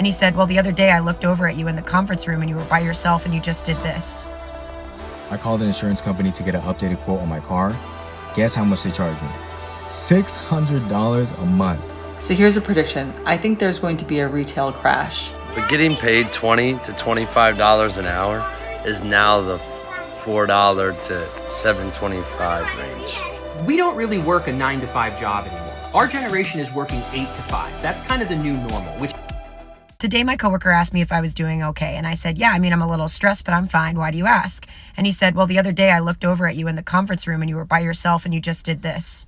And he said, well, the other day I looked over at you in the conference room and you were by yourself and you just did this. I called an insurance company to get an updated quote on my car. Guess how much they charged me? $600 a month. So here's a prediction. I think there's going to be a retail crash. But getting paid $20 to $25 an hour is now the $4 to $7.25 range. We don't really work a 9-to-5 job anymore. Our generation is working 8 to 5. That's kind of the new normal, which... Today, my coworker asked me if I was doing okay. And I said, yeah, I mean, I'm a little stressed, but I'm fine. Why do you ask? And he said, well, the other day I looked over at you in the conference room and you were by yourself and you just did this.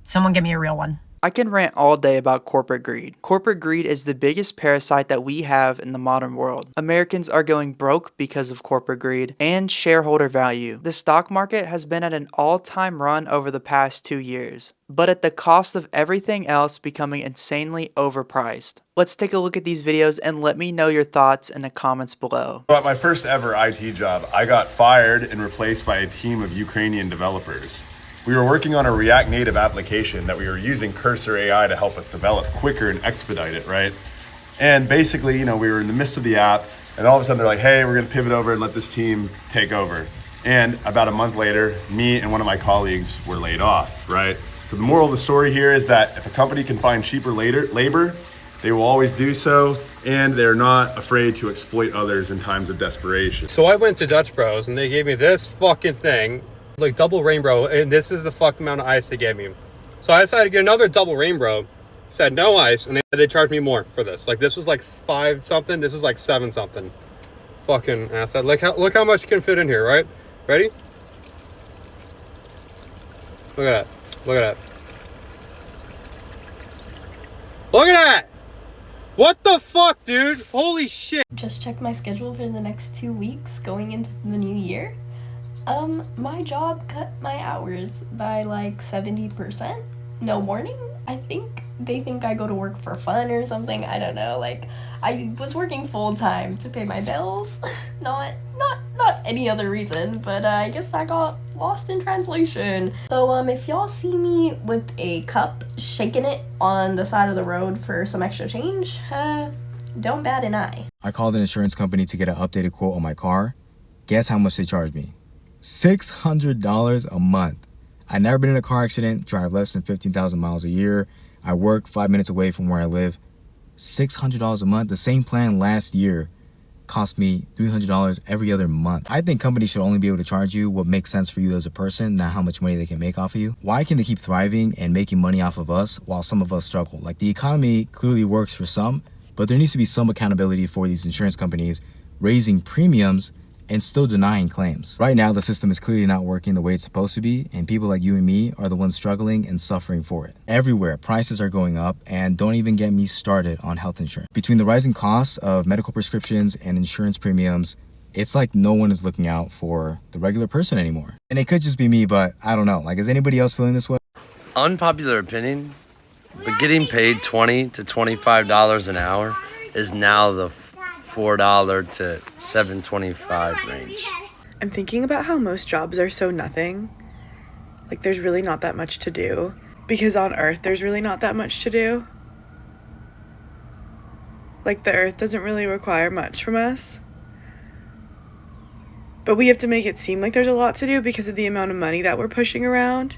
Someone give me a real one. I can rant all day about corporate greed. Corporate greed is the biggest parasite that we have in the modern world. Americans are going broke because of corporate greed and shareholder value. The stock market has been at an all-time run over the past 2 years, but at the cost of everything else becoming insanely overpriced. Let's take a look at these videos and let me know your thoughts in the comments below. At my first ever IT job, I got fired and replaced by a team of Ukrainian developers. We were working on a React Native application that we were using Cursor AI to help us develop quicker and expedite it, right? And basically, we were in the midst of the app and all of a sudden they're like, hey, we're gonna pivot over and let this team take over. And about a month later, me and one of my colleagues were laid off, right? So the moral of the story here is that if a company can find cheaper labor, they will always do so, and they're not afraid to exploit others in times of desperation. So I went to Dutch Bros and they gave me this fucking thing, like double rainbow, and this is the fuck amount of ice they gave me. So I decided to get another double rainbow, said no ice, and they charged me more for this. Like this was like 5 something, this is like 7 something. Fucking asset. Look how much can fit in here, right? Ready? Look at that. Look at that. Look at that! What the fuck, dude? Holy shit. Just checked my schedule for the next 2 weeks going into the new year. My job cut my hours by like 70%. No warning. I think they think I go to work for fun or something. I don't know. Like, I was working full time to pay my bills. not any other reason, but I guess that got lost in translation. So if y'all see me with a cup shaking it on the side of the road for some extra change, don't bat an eye. I called an insurance company to get an updated quote on my car. Guess how much they charged me? $600 a month. I've never been in a car accident, drive less than 15,000 miles a year. I work 5 minutes away from where I live. $600 a month. The same plan last year cost me $300 every other month. I think companies should only be able to charge you what makes sense for you as a person, not how much money they can make off of you. Why can they keep thriving and making money off of us while some of us struggle? Like, the economy clearly works for some, but there needs to be some accountability for these insurance companies raising premiums and still denying claims. Right now, the system is clearly not working the way it's supposed to be, and people like you and me are the ones struggling and suffering for it. Everywhere, prices are going up, and don't even get me started on health insurance. Between the rising costs of medical prescriptions and insurance premiums, it's like no one is looking out for the regular person anymore. And it could just be me, but I don't know. Like, is anybody else feeling this way? Unpopular opinion, but getting paid $20 to $25 an hour is now the $4 to $7.25 range. I'm thinking about how most jobs are so nothing. Like, there's really not that much to do. Because on Earth, there's really not that much to do. Like, the Earth doesn't really require much from us. But we have to make it seem like there's a lot to do because of the amount of money that we're pushing around.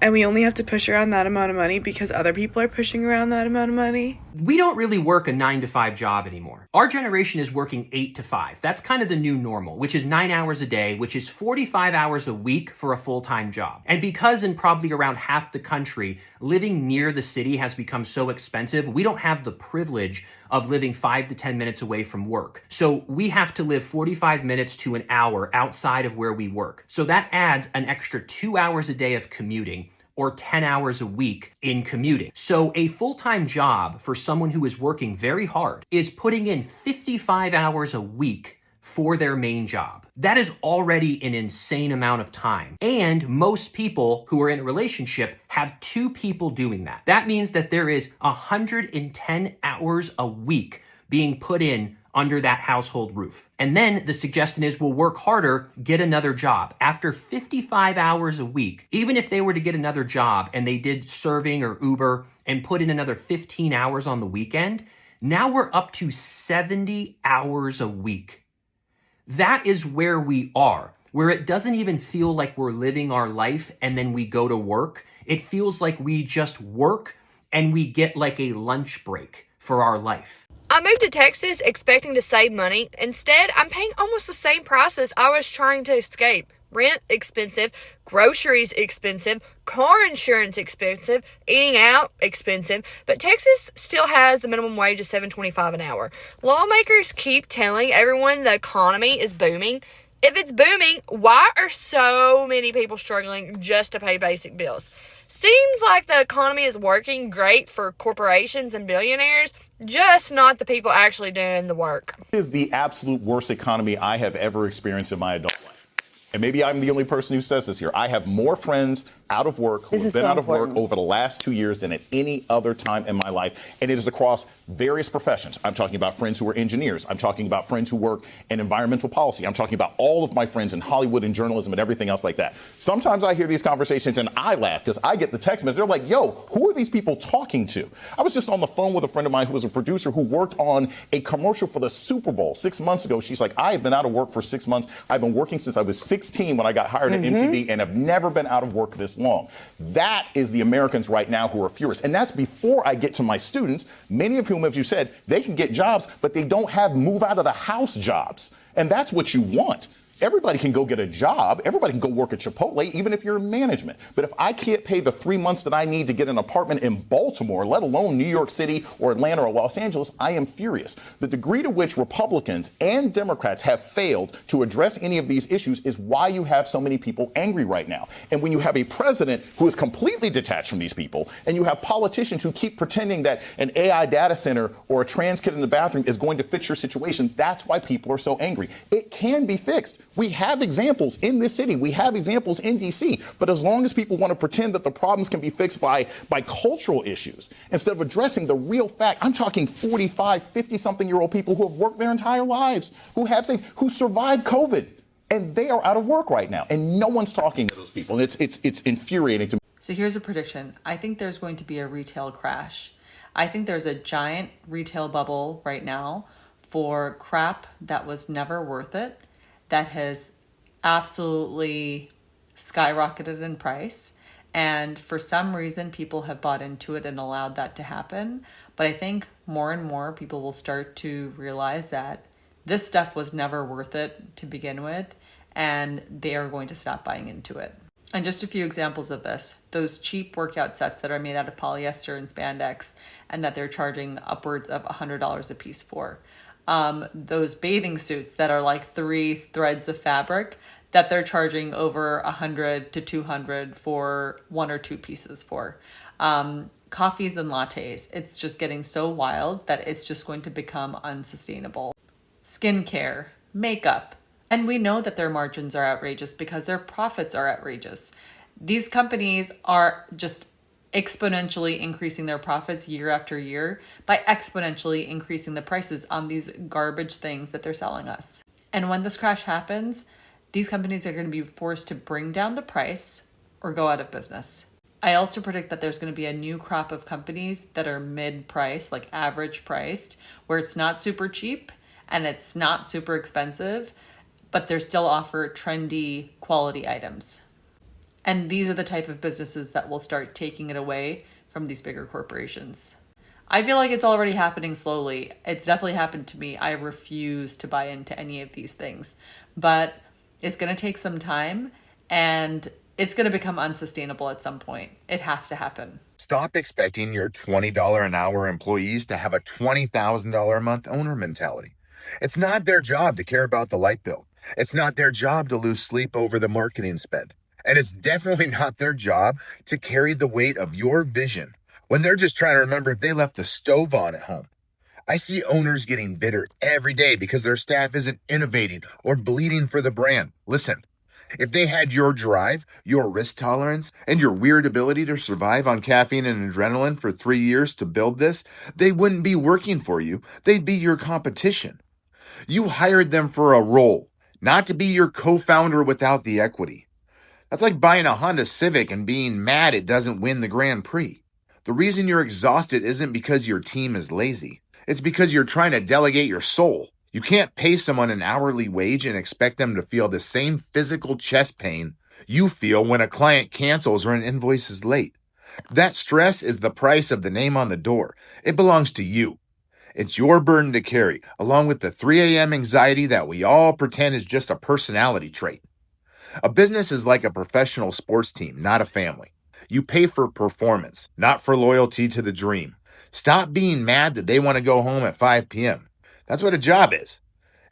And we only have to push around that amount of money because other people are pushing around that amount of money. We don't really work a 9-to-5 job anymore. Our generation is working 8 to 5. That's kind of the new normal, which is 9 hours a day, which is 45 hours a week for a full-time job. And because in probably around half the country, living near the city has become so expensive, we don't have the privilege of living 5 to 10 minutes away from work. So we have to live 45 minutes to an hour outside of where we work. So that adds an extra 2 hours a day of commuting, or 10 hours a week in commuting. So a full-time job for someone who is working very hard is putting in 55 hours a week for their main job. That is already an insane amount of time. And most people who are in a relationship have 2 people doing that. That means that there is 110 hours a week being put in under that household roof. And then the suggestion is we'll work harder, get another job. After 55 hours a week, even if they were to get another job and they did serving or Uber and put in another 15 hours on the weekend, now we're up to 70 hours a week. That is where we are, where it doesn't even feel like we're living our life and then we go to work. It feels like we just work and we get like a lunch break for our life. I moved to Texas expecting to save money. Instead, I'm paying almost the same prices I was trying to escape. Rent expensive, groceries expensive, car insurance expensive, eating out expensive, but Texas still has the minimum wage of $7.25 an hour. Lawmakers keep telling everyone the economy is booming. If it's booming, why are so many people struggling just to pay basic bills? Seems like the economy is working great for corporations and billionaires, just not the people actually doing the work. This is the absolute worst economy I have ever experienced in my adult life. And maybe I'm the only person who says this here. I have more friends out of work who have been out of work over the last 2 years than at any other time in my life. And it is across various professions. I'm talking about friends who are engineers. I'm talking about friends who work in environmental policy. I'm talking about all of my friends in Hollywood and journalism and everything else like that. Sometimes I hear these conversations and I laugh because I get the text message. They're like, yo, who are these people talking to? I was just on the phone with a friend of mine who was a producer who worked on a commercial for the Super Bowl 6 months ago. She's like, I have been out of work for 6 months. I've been working since I was 16 when I got hired at MTV and have never been out of work this long. That is the Americans right now who are furious. And that's before I get to my students, many of whom, as you said, they can get jobs, but they don't have move out of the house jobs. And that's what you want. Everybody can go get a job. Everybody can go work at Chipotle, even if you're in management. But if I can't pay the 3 months that I need to get an apartment in Baltimore, let alone New York City or Atlanta or Los Angeles, I am furious. The degree to which Republicans and Democrats have failed to address any of these issues is why you have so many people angry right now. And when you have a president who is completely detached from these people, and you have politicians who keep pretending that an AI data center or a trans kid in the bathroom is going to fix your situation, that's why people are so angry. It can be fixed. We have examples in this city. We have examples in D.C. But as long as people want to pretend that the problems can be fixed by cultural issues, instead of addressing the real fact, I'm talking 45, 50-something-year-old people who have worked their entire lives, who survived COVID, and they are out of work right now. And no one's talking to those people. And it's infuriating to me. So here's a prediction. I think there's going to be a retail crash. I think there's a giant retail bubble right now for crap that was never worth it, that has absolutely skyrocketed in price. And for some reason, people have bought into it and allowed that to happen. But I think more and more people will start to realize that this stuff was never worth it to begin with, and they are going to stop buying into it. And just a few examples of this: those cheap workout sets that are made out of polyester and spandex and that they're charging upwards of $100 a piece for. Those bathing suits that are like 3 threads of fabric that they're charging over $100 to $200 for 1 or 2 pieces for. Coffees and lattes. It's just getting so wild that it's just going to become unsustainable. Skincare, makeup. And we know that their margins are outrageous because their profits are outrageous. These companies are just exponentially increasing their profits year after year by exponentially increasing the prices on these garbage things that they're selling us. And when this crash happens, these companies are going to be forced to bring down the price or go out of business. I also predict that there's going to be a new crop of companies that are mid-priced, like average priced, where it's not super cheap and it's not super expensive, but they still offer trendy quality items. And these are the type of businesses that will start taking it away from these bigger corporations. I feel like it's already happening slowly. It's definitely happened to me. I refuse to buy into any of these things. But it's going to take some time, and it's going to become unsustainable at some point. It has to happen. Stop expecting your $20 an hour employees to have a $20,000 a month owner mentality. It's not their job to care about the light bill. It's not their job to lose sleep over the marketing spend. And it's definitely not their job to carry the weight of your vision when they're just trying to remember if they left the stove on at home. I see owners getting bitter every day because their staff isn't innovating or bleeding for the brand. Listen, if they had your drive, your risk tolerance, and your weird ability to survive on caffeine and adrenaline for 3 years to build this, they wouldn't be working for you. They'd be your competition. You hired them for a role, not to be your co-founder without the equity. That's like buying a Honda Civic and being mad it doesn't win the Grand Prix. The reason you're exhausted isn't because your team is lazy. It's because you're trying to delegate your soul. You can't pay someone an hourly wage and expect them to feel the same physical chest pain you feel when a client cancels or an invoice is late. That stress is the price of the name on the door. It belongs to you. It's your burden to carry, along with the 3 a.m. anxiety that we all pretend is just a personality trait. A business is like a professional sports team, not a family. You pay for performance, not for loyalty to the dream. Stop being mad that they want to go home at 5 p.m. That's what a job is.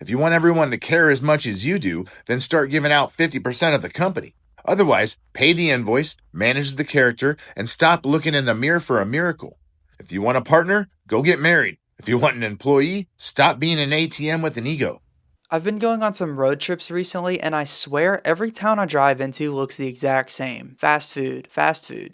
If you want everyone to care as much as you do, then start giving out 50% of the company. Otherwise, pay the invoice, manage the character, and stop looking in the mirror for a miracle. If you want a partner, go get married. If you want an employee, stop being an ATM with an ego. I've been going on some road trips recently, and I swear every town I drive into looks the exact same. Fast food,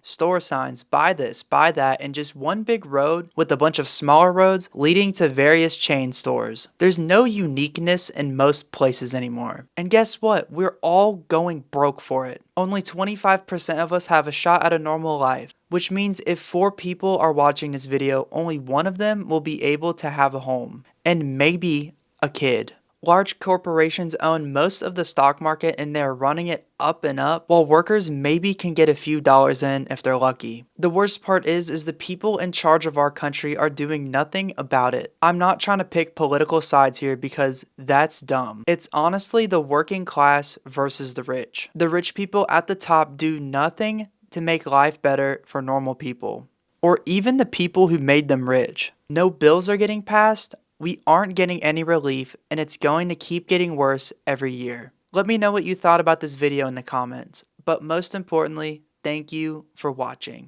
store signs, buy this, buy that, and just one big road with a bunch of smaller roads leading to various chain stores. There's no uniqueness in most places anymore. And guess what? We're all going broke for it. Only 25% of us have a shot at a normal life, which means if 4 people are watching this video, only one of them will be able to have a home, and maybe a kid. Large corporations own most of the stock market and they're running it up and up, while workers maybe can get a few dollars in if they're lucky. The worst part is the people in charge of our country are doing nothing about it. I'm not trying to pick political sides here because that's dumb. It's honestly the working class versus the rich. The rich people at the top do nothing to make life better for normal people, or even the people who made them rich. No bills are getting passed. We aren't getting any relief, and it's going to keep getting worse every year. Let me know what you thought about this video in the comments, but most importantly, thank you for watching.